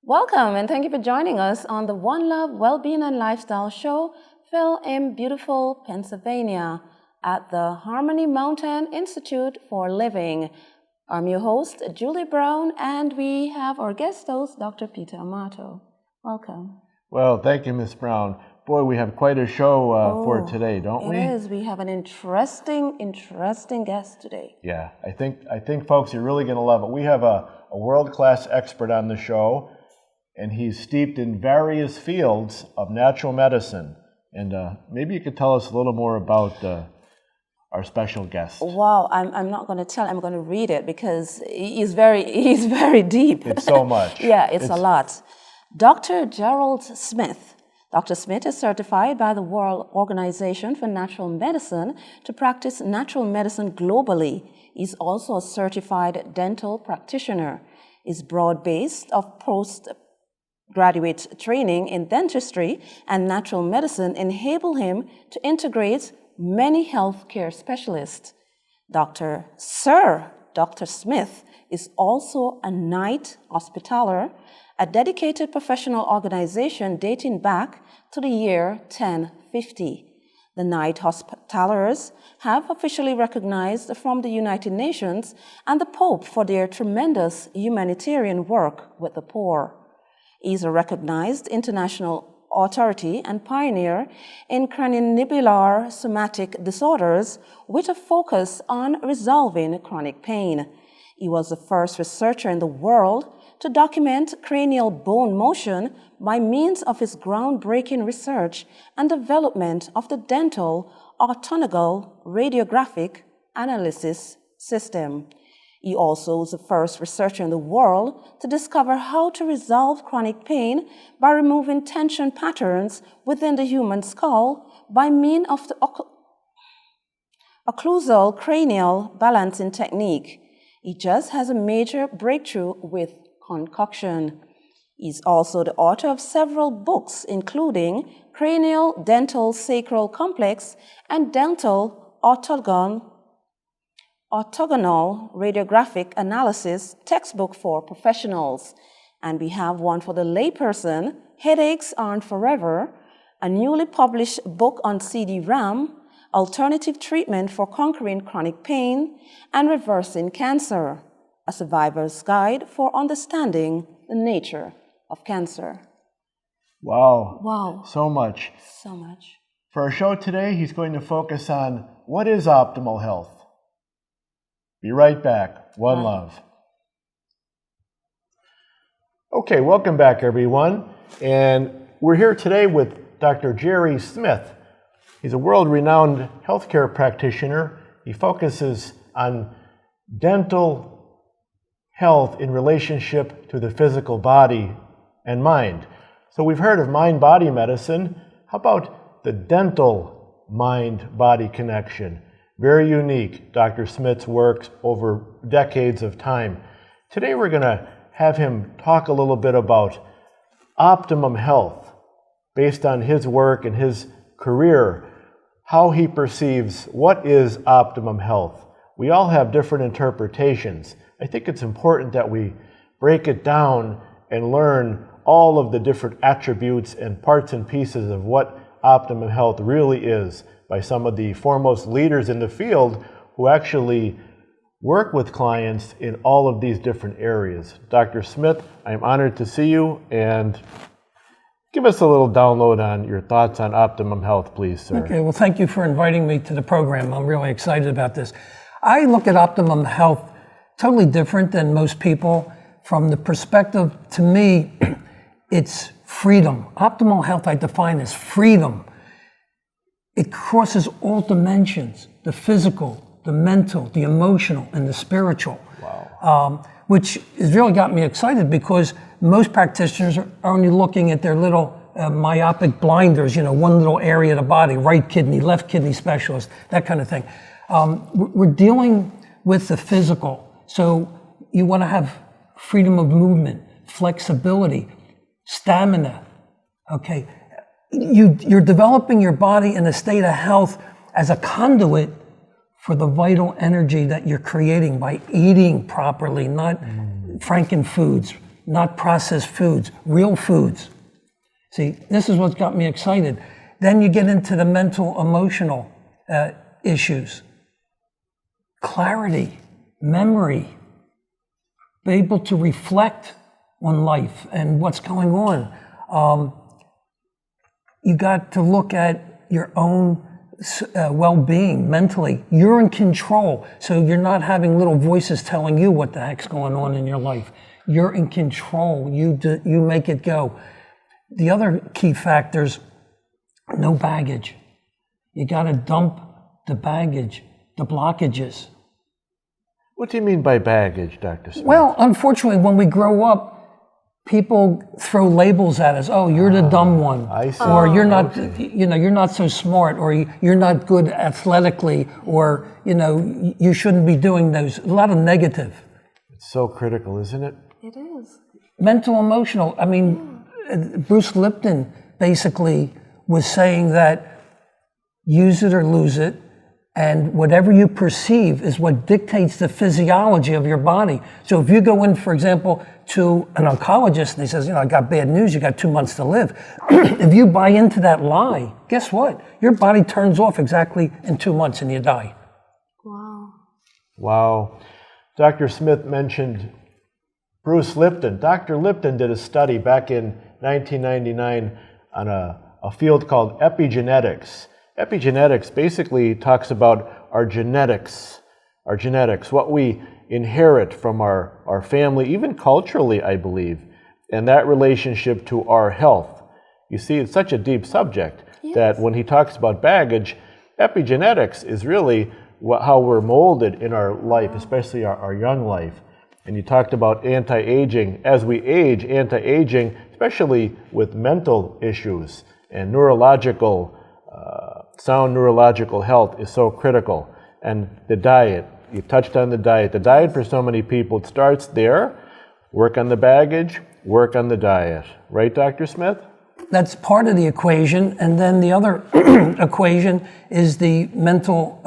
Welcome and thank you for joining us on the One Love Wellbeing and Lifestyle Show, filmed in beautiful Pennsylvania at the Harmony Mountain Institute for Living. I'm your host, Julie Brown, and we have our guest host, Dr. Peter Amato. Welcome. Well, thank you, Ms. Brown. Boy, we have quite a show for today, don't we? It is. We have an interesting guest today. Yeah, I think, folks, you're really going to love it. We have a world-class expert on the show, and he's steeped in various fields of natural medicine. And maybe you could tell us a little more about our special guest. Wow, I'm not going to tell. I'm going to read it because he's very deep. It's so much. Yeah, it's a lot. Dr. Gerald Smith. Dr. Smith is certified by the World Organization for Natural Medicine to practice natural medicine globally. He's also a certified dental practitioner. His broad base of postgraduate training in dentistry and natural medicine enable him to integrate many healthcare specialists. Sir Dr. Smith is also a Night Hospitaller, a dedicated professional organization dating back to the year 1050. The Night Hospitallers have officially recognized from the United Nations and the Pope for their tremendous humanitarian work with the poor. He is a recognized international authority and pioneer in cranionubular somatic disorders with a focus on resolving chronic pain. He was the first researcher in the world to document cranial bone motion by means of his groundbreaking research and development of the dental orthogonal radiographic analysis system. He also was the first researcher in the world to discover how to resolve chronic pain by removing tension patterns within the human skull by means of the occlusal cranial balancing technique. He just has a major breakthrough with concoction. He's also the author of several books, including Cranial Dental Sacral Complex and Dental Orthogonal Radiographic Analysis textbook for professionals. And we have one for the layperson, Headaches Aren't Forever, a newly published book on CD-RAM, Alternative Treatment for Conquering Chronic Pain and Reversing Cancer, a survivor's guide for understanding the nature of cancer. Wow. So much. So much. For our show today, he's going to focus on what is optimal health. Be right back. One Love. Okay, welcome back, everyone. And we're here today with Dr. Gerald Smith. He's a world-renowned healthcare practitioner. He focuses on dental health in relationship to the physical body and mind. So we've heard of mind-body medicine. How about the dental mind-body connection? Very unique, Dr. Smith's work over decades of time. Today we're going to have him talk a little bit about optimum health based on his work and his career, how he perceives what is optimum health. We all have different interpretations. I think it's important that we break it down and learn all of the different attributes and parts and pieces of what optimum health really is by some of the foremost leaders in the field who actually work with clients in all of these different areas. Dr. Smith, I'm honored to see you, and give us a little download on your thoughts on optimum health, please, sir. Okay, well, thank you for inviting me to the program. I'm really excited about this. I look at optimum health totally different than most people. From the perspective, to me, it's freedom. Optimal health I define as freedom. It crosses all dimensions, the physical, the mental, the emotional, and the spiritual. Wow. Which has really got me excited because most practitioners are only looking at their little myopic blinders, one little area of the body, right kidney, left kidney specialist, that kind of thing. We're dealing with the physical. So you want to have freedom of movement, flexibility, stamina. Okay. You're developing your body in a state of health as a conduit for the vital energy that you're creating by eating properly, not franken foods, not processed foods, real foods. See, this is what's got me excited. Then you get into the mental, emotional issues. Clarity, memory, be able to reflect on life and what's going on. You got to look at your own well-being mentally. You're in control, so you're not having little voices telling you what the heck's going on in your life. You're in control. You make it go. The other key factors, no baggage. You got to dump the baggage, the blockages. What do you mean by baggage, Dr. Smith? Well, unfortunately, when we grow up, people throw labels at us. Oh, you're the dumb one. I see. Or you're not, Okay. you're not so smart, or you're not good athletically, or, you shouldn't be doing those. A lot of negative. It's so critical, isn't it? It is. Mental, emotional. I mean, Bruce Lipton basically was saying that use it or lose it, and whatever you perceive is what dictates the physiology of your body. So if you go in, for example, to an oncologist and he says, I got bad news, you got 2 months to live. If you buy into that lie, guess what? Your body turns off exactly in 2 months and you die. Wow. Wow. Dr. Smith mentioned Bruce Lipton. Dr. Lipton did a study back in 1999 on a field called epigenetics. Epigenetics basically talks about our genetics, what we inherit from our family, even culturally, I believe, and that relationship to our health. You see, it's such a deep subject that when he talks about baggage, epigenetics is really how we're molded in our life, especially our young life. And you talked about anti-aging. As we age, anti-aging, especially with mental issues and neurological, sound neurological health is so critical. And the diet, you touched on the diet. The diet for so many people, it starts there. Work on the baggage, work on the diet. Right, Dr. Smith? That's part of the equation. And then the other equation is the mental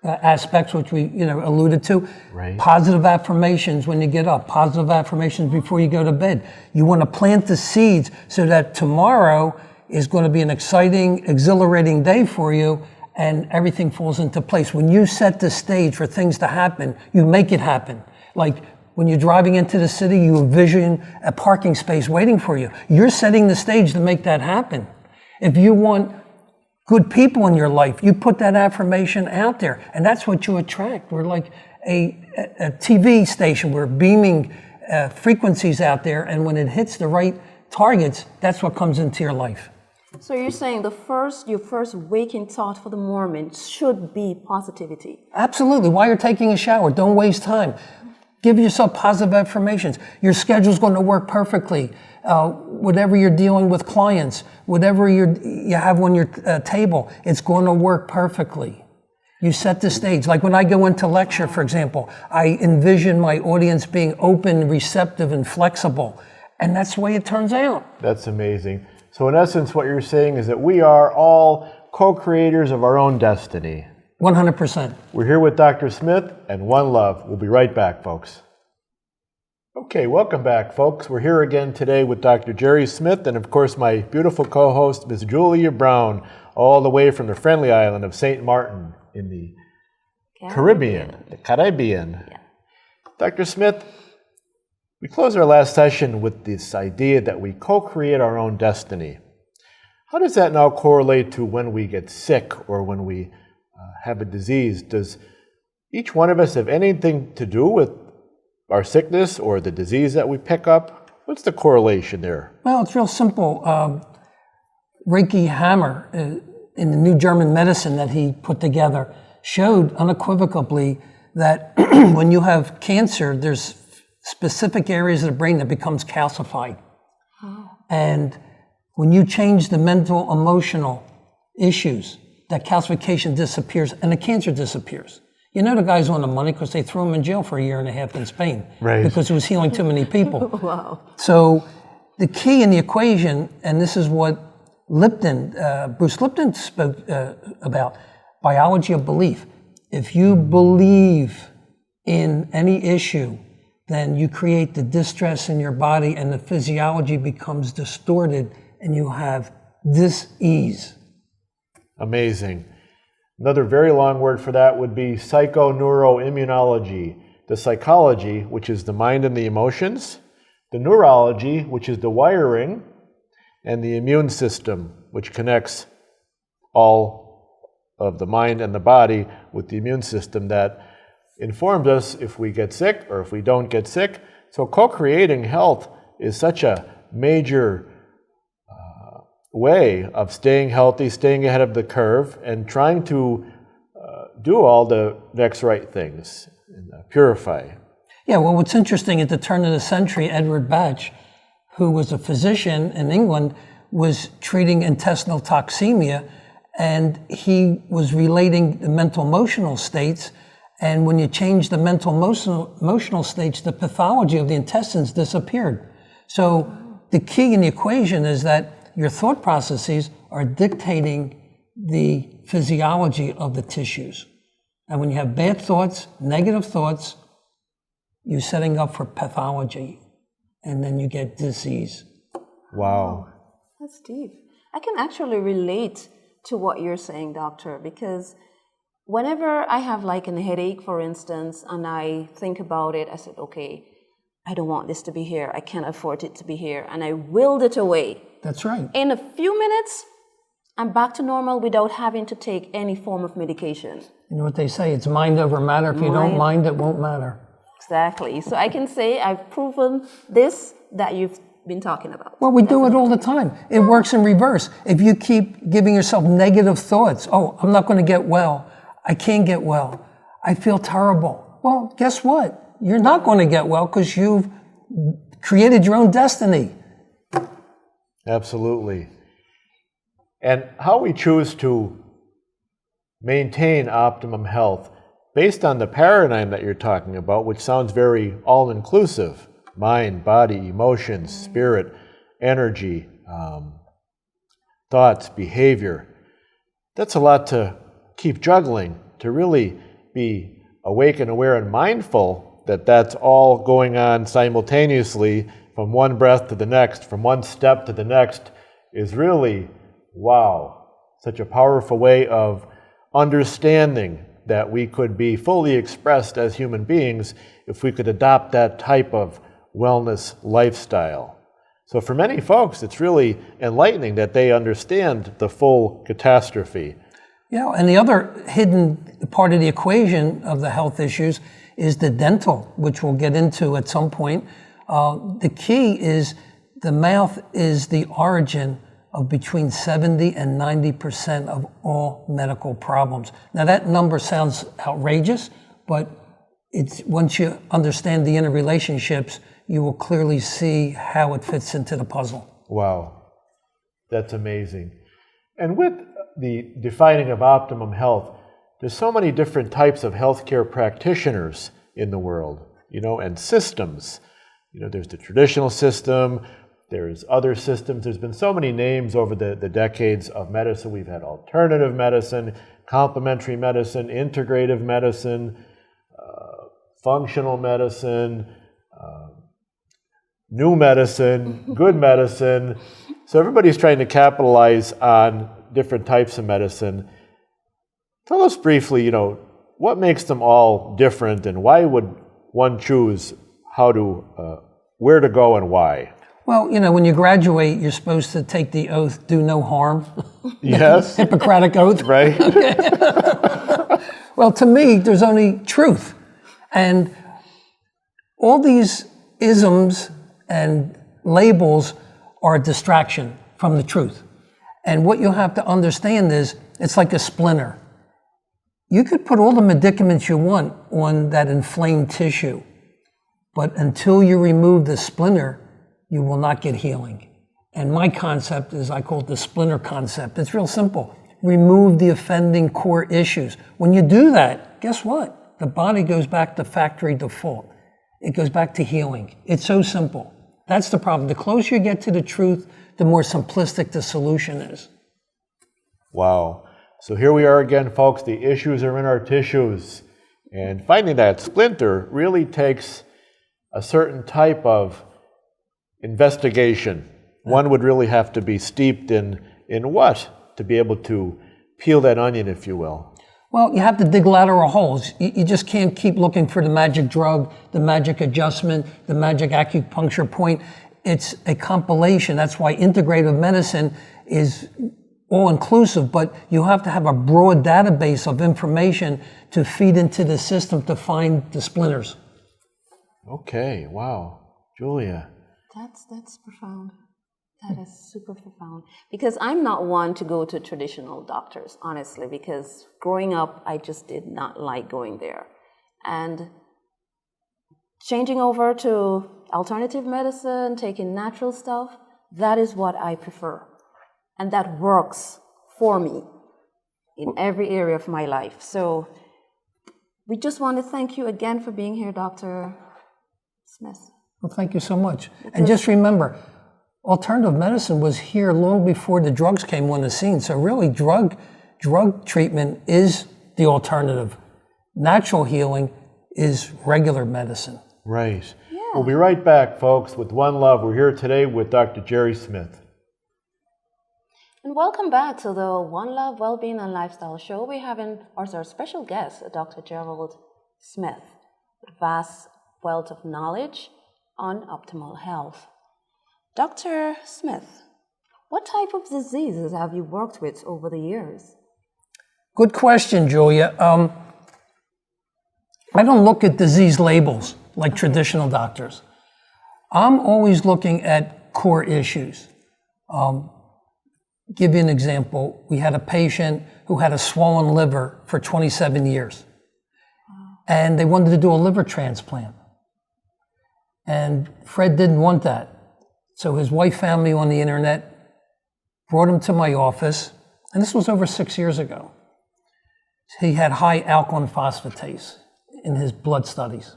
aspects, which we alluded to. Right. Positive affirmations when you get up, positive affirmations before you go to bed. You want to plant the seeds so that tomorrow is going to be an exciting, exhilarating day for you, and everything falls into place. When you set the stage for things to happen, you make it happen. Like when you're driving into the city, you envision a parking space waiting for you. You're setting the stage to make that happen. If you want good people in your life, you put that affirmation out there, and that's what you attract. We're like a TV station. We're beaming frequencies out there, and when it hits the right targets, that's what comes into your life. So you're saying your first waking thought for the morning should be positivity. Absolutely. While you're taking a shower, don't waste time. Give yourself positive affirmations. Your schedule's going to work perfectly. Whatever you're dealing with clients, whatever you have on your table, it's going to work perfectly. You set the stage. Like when I go into lecture, for example, I envision my audience being open, receptive, and flexible. And that's the way it turns out. That's amazing. So in essence, what you're saying is that we are all co-creators of our own destiny. 100%. We're here with Dr. Smith and One Love. We'll be right back, folks. Okay, welcome back, folks. We're here again today with Dr. Jerry Smith and, of course, my beautiful co-host, Ms. Julia Brown, all the way from the friendly island of St. Martin in the Caribbean. Yeah. Dr. Smith, we closed our last session with this idea that we co-create our own destiny. How does that now correlate to when we get sick or when we have a disease? Does each one of us have anything to do with our sickness or the disease that we pick up? What's the correlation there? Well, it's real simple. Reiki Hammer, in the New German Medicine that he put together, showed unequivocally that when you have cancer, there's specific areas of the brain that becomes calcified. Oh. And when you change the mental, emotional issues, that calcification disappears and the cancer disappears. You know the guy's on the money because they threw him in jail for 1.5 years in Spain. Right. Because he was healing too many people. Wow. So the key in the equation, and this is what Bruce Lipton spoke about, biology of belief. If you believe in any issue then you create the distress in your body and the physiology becomes distorted and you have dis-ease. Amazing. Another very long word for that would be psychoneuroimmunology. The psychology, which is the mind and the emotions, the neurology, which is the wiring, and the immune system, which connects all of the mind and the body with the immune system that informs us if we get sick or if we don't get sick. So co-creating health is such a major way of staying healthy, staying ahead of the curve, and trying to do all the next right things and purify. Yeah, well, what's interesting, at the turn of the century, Edward Batch, who was a physician in England, was treating intestinal toxemia, and he was relating the mental emotional states. And when you change the mental emotional states, the pathology of the intestines disappeared. So the key in the equation is that your thought processes are dictating the physiology of the tissues. And when you have bad thoughts, negative thoughts, you're setting up for pathology, and then you get disease. Wow. That's deep. I can actually relate to what you're saying, doctor, because whenever I have like a headache, for instance, and I think about it, I said, okay, I don't want this to be here. I can't afford it to be here. And I willed it away. That's right. In a few minutes, I'm back to normal without having to take any form of medication. You know what they say, it's mind over matter. If you don't mind, it won't matter. Exactly. So I can say I've proven this that you've been talking about. Well, we do it all the time. It works in reverse. If you keep giving yourself negative thoughts, oh, I'm not going to get well. I can't get well. I feel terrible. Well, guess what? You're not going to get well because you've created your own destiny. Absolutely. And how we choose to maintain optimum health based on the paradigm that you're talking about, which sounds very all-inclusive: mind, body, emotions, spirit, energy, thoughts, behavior. That's a lot to keep juggling, to really be awake and aware and mindful that that's all going on simultaneously from one breath to the next, from one step to the next, is really, wow, such a powerful way of understanding that we could be fully expressed as human beings if we could adopt that type of wellness lifestyle. So for many folks, it's really enlightening that they understand the full catastrophe. Yeah, and the other hidden part of the equation of the health issues is the dental, which we'll get into at some point. The key is the mouth is the origin of between 70 and 90% of all medical problems. Now that number sounds outrageous, but it's once you understand the interrelationships, you will clearly see how it fits into the puzzle. Wow, that's amazing. And with the defining of optimum health, there's so many different types of healthcare practitioners in the world, and systems. There's the traditional system, there's other systems. There's been so many names over the decades of medicine. We've had alternative medicine, complementary medicine, integrative medicine, functional medicine, new medicine, good medicine. So everybody's trying to capitalize on different types of medicine. Tell us briefly, what makes them all different, and why would one choose where to go and why? Well, when you graduate, you're supposed to take the oath, do no harm. Yes. Hippocratic oath. Right. Well, to me, there's only truth. And all these isms and labels are a distraction from the truth. And what you have to understand is, it's like a splinter. You could put all the medicaments you want on that inflamed tissue, but until you remove the splinter, you will not get healing. And my concept is, I call it the splinter concept. It's real simple. Remove the offending core issues. When you do that, guess what? The body goes back to factory default. It goes back to healing. It's so simple. That's the problem. The closer you get to the truth, the more simplistic the solution is. Wow. So here we are again, folks. The issues are in our tissues. And finding that splinter really takes a certain type of investigation. One would really have to be steeped in what to be able to peel that onion, if you will? Well, you have to dig lateral holes. You just can't keep looking for the magic drug, the magic adjustment, the magic acupuncture point. It's a compilation. That's why integrative medicine is all-inclusive, but you have to have a broad database of information to feed into the system to find the splinters. Okay, wow. Julia. That's profound. That is super profound. Because I'm not one to go to traditional doctors, honestly, because growing up, I just did not like going there. And changing over to alternative medicine, taking natural stuff, that is what I prefer. And that works for me in every area of my life. So we just want to thank you again for being here, Dr. Smith. Well, thank you so much. And just remember, alternative medicine was here long before the drugs came on the scene. So really, drug treatment is the alternative. Natural healing is regular medicine. Right. Yeah. We'll be right back, folks, with One Love. We're here today with Dr. Jerry Smith. And welcome back to the One Love Wellbeing and Lifestyle Show. We're having our special guest, Dr. Gerald Smith, with a vast wealth of knowledge on optimal health. Dr. Smith, what type of diseases have you worked with over the years? Good question, Julia. I don't look at disease labels like traditional doctors. I'm always looking at core issues. Give you an example. We had a patient who had a swollen liver for 27 years. And they wanted to do a liver transplant. And Fred didn't want that. So his wife found me on the internet, brought him to my office, and this was over 6 years ago. He had high alkaline phosphatase in his blood studies.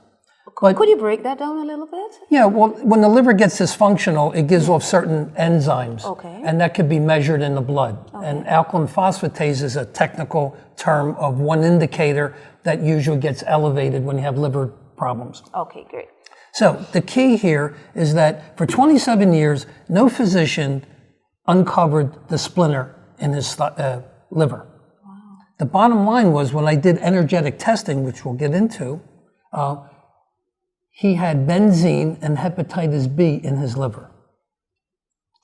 But could you break that down a little bit? Yeah, well, when the liver gets dysfunctional, it gives off certain enzymes. Okay. And that could be measured in the blood. Okay. And alkaline phosphatase is a technical term of one indicator that usually gets elevated when you have liver problems. Okay, great. So the key here is that for 27 years, no physician uncovered the splinter in his liver. Wow. The bottom line was when I did energetic testing, which we'll get into, he had benzene and hepatitis B in his liver.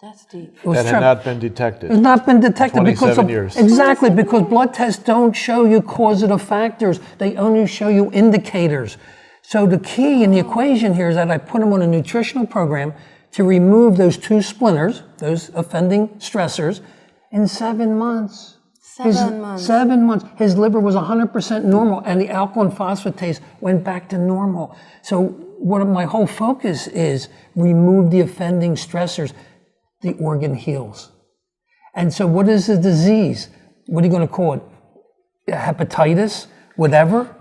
That's deep. That had not been detected. It has not been detected 27 years. Exactly, because blood tests don't show you causative factors. They only show you indicators. So the key in the equation here is that I put him on a nutritional program to remove those two splinters, those offending stressors, in 7 months. 7 months. 7 months. His liver was 100% normal, and the alkaline phosphatase went back to normal. So what my whole focus is, remove the offending stressors, the organ heals. And so what is the disease? What are you going to call it? Hepatitis? Whatever?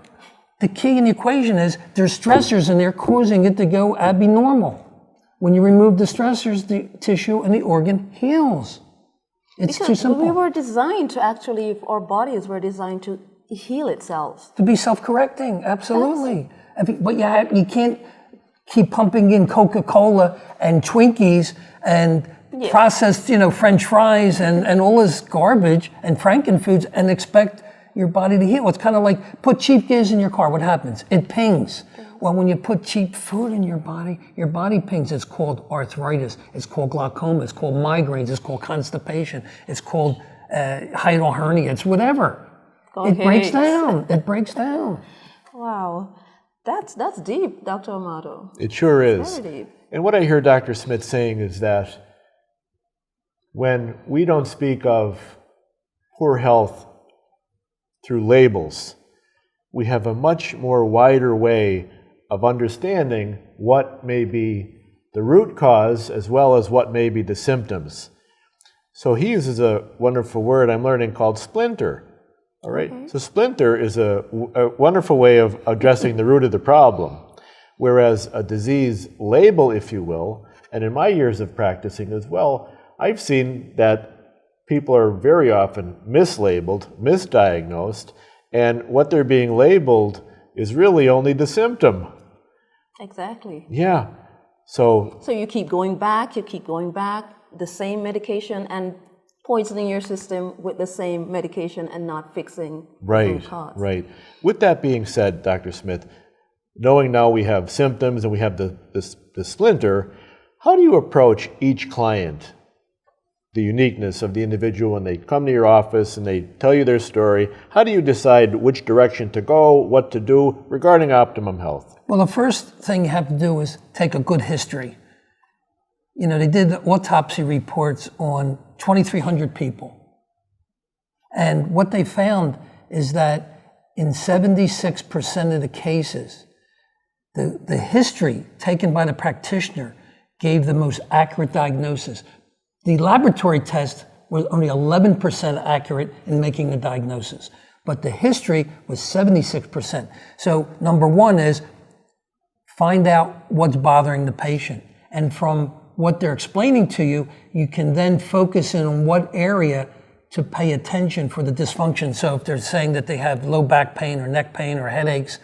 The key in the equation is there's stressors in there causing it to go abnormal. When you remove the stressors, the tissue and the organ heals. It's too simple. We were designed to actually, our bodies were designed to heal itself. To be self-correcting, absolutely. But you can't keep pumping in Coca-Cola and Twinkies and processed, French fries and all this garbage and Frankenfoods and expect your body to heal. It's kind of like put cheap gas in your car. What happens? It pings. Well, when you put cheap food in your body pings. It's called arthritis. It's called glaucoma. It's called migraines. It's called constipation. It's called hiatal hernia. It's whatever. It breaks down. It breaks down. Wow. That's deep, Dr. Amato. It sure is. Very deep. And what I hear Dr. Smith saying is that when we don't speak of poor health through labels, we have a much more wider way of understanding what may be the root cause as well as what may be the symptoms. So he uses a wonderful word I'm learning called splinter. All right. Mm-hmm. So splinter is a wonderful way of addressing the root of the problem, whereas a disease label, if you will, and in my years of practicing as well, I've seen that people are very often mislabeled, misdiagnosed, and what they're being labeled is really only the symptom. Exactly. Yeah. So So you keep going back, the same medication and poisoning your system with the same medication and not fixing the root cause. Right. With that being said, Dr. Smith, knowing now we have symptoms and we have the splinter, how do you approach each client, the uniqueness of the individual when they come to your office and they tell you their story? How do you decide which direction to go, what to do regarding Optimum Health? Well, the first thing you have to do is take a good history. You know, they did autopsy reports on 2,300 people. And what they found is that in 76% of the cases, the history taken by the practitioner gave the most accurate diagnosis. The laboratory test was only 11% accurate in making the diagnosis, but the history was 76%. So number one is find out what's bothering the patient. And from what they're explaining to you, you can then focus in on what area to pay attention for the dysfunction. So if they're saying that they have low back pain or neck pain or headaches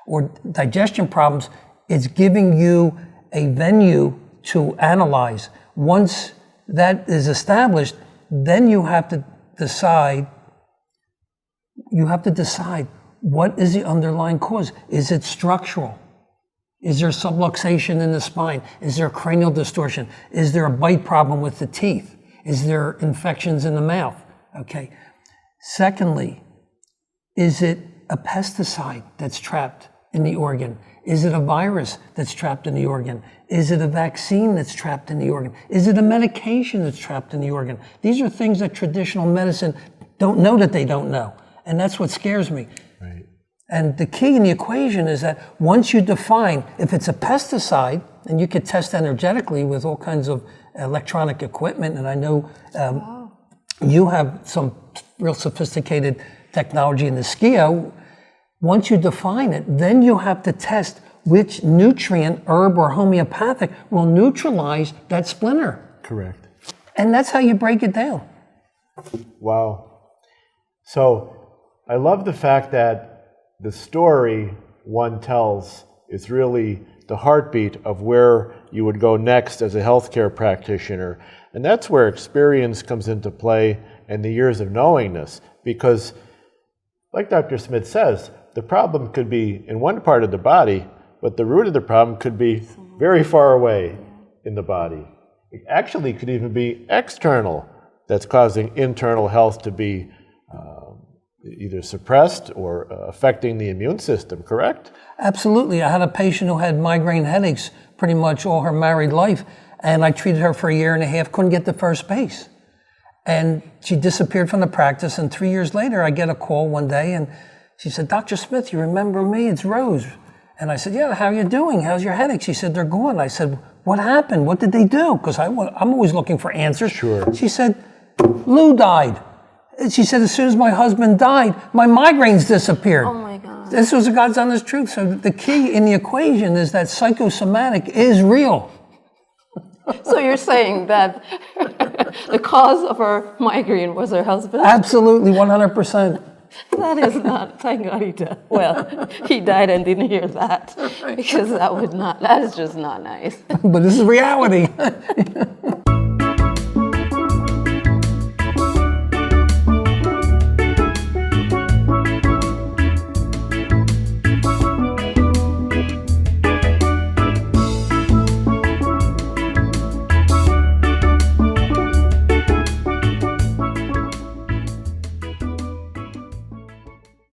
or digestion problems, it's giving you a venue to analyze. Once that is established, then you have to decide what is the underlying cause. Is it structural? Is there subluxation in the spine? Is there cranial distortion? Is there a bite problem with the teeth? Is there infections in the mouth? Okay. Secondly, is it a pesticide that's trapped in the organ? Is it a virus that's trapped in the organ? Is it a vaccine that's trapped in the organ? Is it a medication that's trapped in the organ? These are things that traditional medicine don't know that they don't know. And that's what scares me. Right. And the key in the equation is that once you define if it's a pesticide, and you could test energetically with all kinds of electronic equipment, and I know you have some real sophisticated technology in the SCIO. Once you define it, then you have to test which nutrient, herb or homeopathic, will neutralize that splinter. Correct. And that's how you break it down. Wow. So I love the fact that the story one tells is really the heartbeat of where you would go next as a healthcare practitioner. And that's where experience comes into play and the years of knowingness. Because, like Dr. Smith says, the problem could be in one part of the body, but the root of the problem could be very far away in the body. It actually could even be external that's causing internal health to be either suppressed or affecting the immune system, correct? Absolutely. I had a patient who had migraine headaches pretty much all her married life, and I treated her for a year and a half, couldn't get to first base. And she disappeared from the practice, and 3 years later, I get a call one day, and she said, "Dr. Smith, you remember me? It's Rose." And I said, "Yeah, how are you doing? How's your headache?" She said, "They're gone." I said, "What happened? What did they do?" Because I'm always looking for answers. Sure. She said, "Lou died." She said, "As soon as my husband died, my migraines disappeared." Oh my God. This was a God's honest truth. So the key in the equation is that psychosomatic is real. So you're saying that the cause of her migraine was her husband? Absolutely, 100%. That is not, thank God he died. Well, he died and didn't hear that, because that is just not nice. But this is reality.